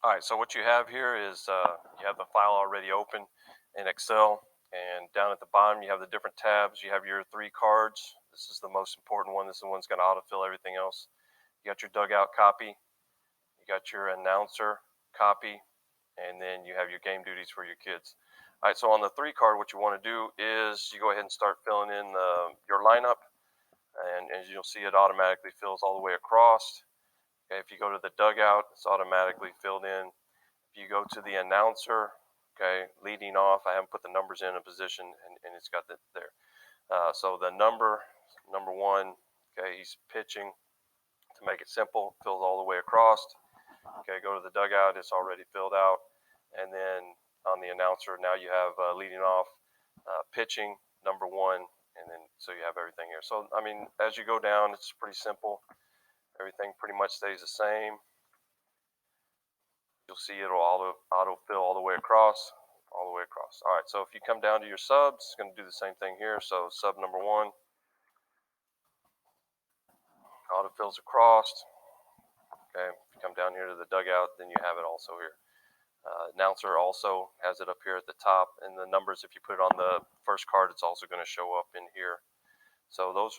All right, so what you have here is you have the file already open in Excel, and down at the bottom you have the different tabs. You have your 3 cards. This is the most important one. This is the one's going to autofill everything else. You got your dugout copy, you got your announcer copy, and then you have your game duties for your kids. All right, so on the 3 card, what you want to do is you go ahead and start filling in your lineup, and as you'll see, it automatically fills all the way across. Okay, if you go to the dugout, it's automatically filled in. If you go to the announcer, okay, leading off, I haven't put the numbers in a position, and it's got that there. So the number 1, okay, he's pitching. To make it simple, fills all the way across. Okay, go to the dugout, it's already filled out. And then on the announcer, now you have leading off, pitching, number 1, and then so you have everything here. So, I mean, as you go down, it's pretty simple. Everything pretty much stays the same. You'll see it'll auto-fill all the way across, All right, so if you come down to your subs, it's going to do the same thing here. So sub number 1, auto-fills across. Okay, if you come down here to the dugout, then you have it also here. Announcer also has it up here at the top, and the numbers, if you put it on the first card, it's also going to show up in here. So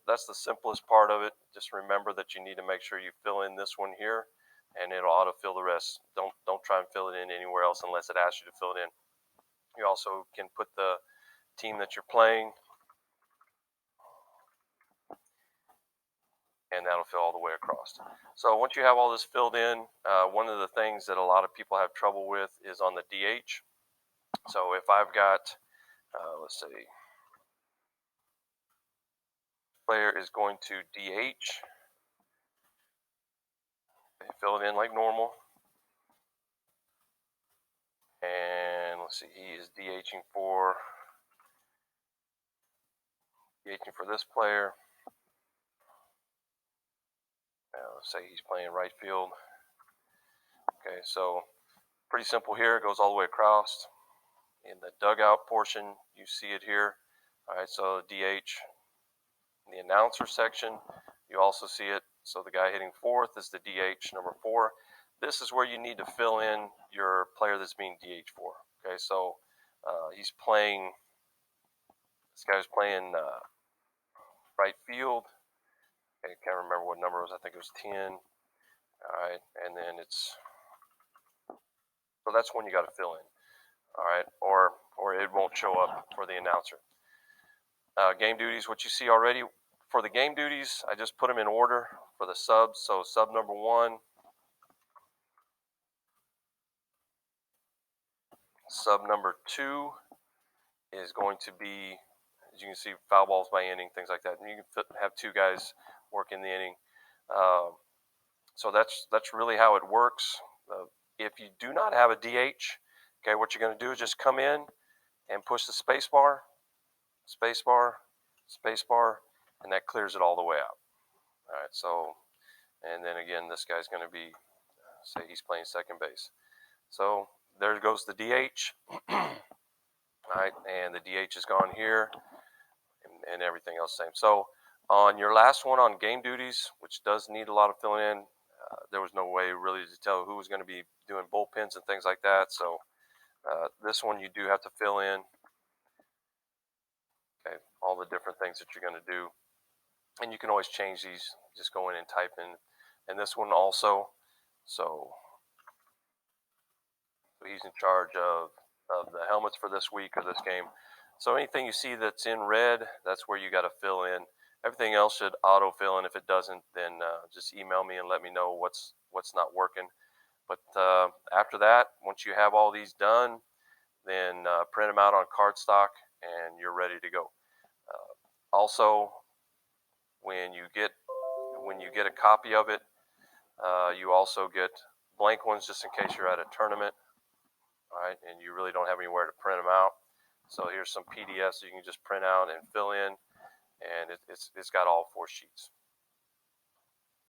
that's the simplest part of it. Just remember that you need to make sure you fill in this one here, and it'll autofill the rest. Don't try and fill it in anywhere else unless it asks you to fill it in. You also can put the team that you're playing, and that'll fill all the way across. So once you have all this filled in, one of the things that a lot of people have trouble with is on the DH. So if I've got, let's see, player is going to DH, fill it in like normal, and let's see, he is DHing for this player. Let's say he's playing right field. Okay, so pretty simple here. It goes all the way across. In the dugout portion, you see it here. All right, so DH. In the announcer section, you also see it. So the guy hitting 4th is the DH, number 4. This is where you need to fill in your player that's being DH for. Okay, so he's playing. This guy's playing right field. I can't remember what number it was. I think it was 10. All right, and then so that's when you got to fill in. All right, or it won't show up for the announcer. Game duties, what you see already. For the game duties, I just put them in order for the subs. So sub number 1, sub number 2 is going to be, as you can see, foul balls by inning, things like that. And you can have 2 guys work in the inning. So that's really how it works. If you do not have a DH, okay, what you're going to do is just come in and push the space bar, and that clears it all the way out. All right, so, and then again, this guy's going to be, say he's playing second base. So there goes the DH. All right, and the DH is gone here, and everything else same. So on your last one on game duties, which does need a lot of filling in, there was no way really to tell who was going to be doing bullpens and things like that. So this one you do have to fill in, okay, all the different things that you're going to do. And you can always change these, just go in and type in. And this one also, so he's in charge of the helmets for this week or this game. So anything you see that's in red, that's where you got to fill in. Everything else should auto-fill, and if it doesn't, then just email me and let me know what's not working. But after that, once you have all these done, then print them out on cardstock, and you're ready to go. Also, when you get a copy of it, you also get blank ones just in case you're at a tournament. All right, and you really don't have anywhere to print them out. So here's some PDFs you can just print out and fill in, and it's got all 4 sheets.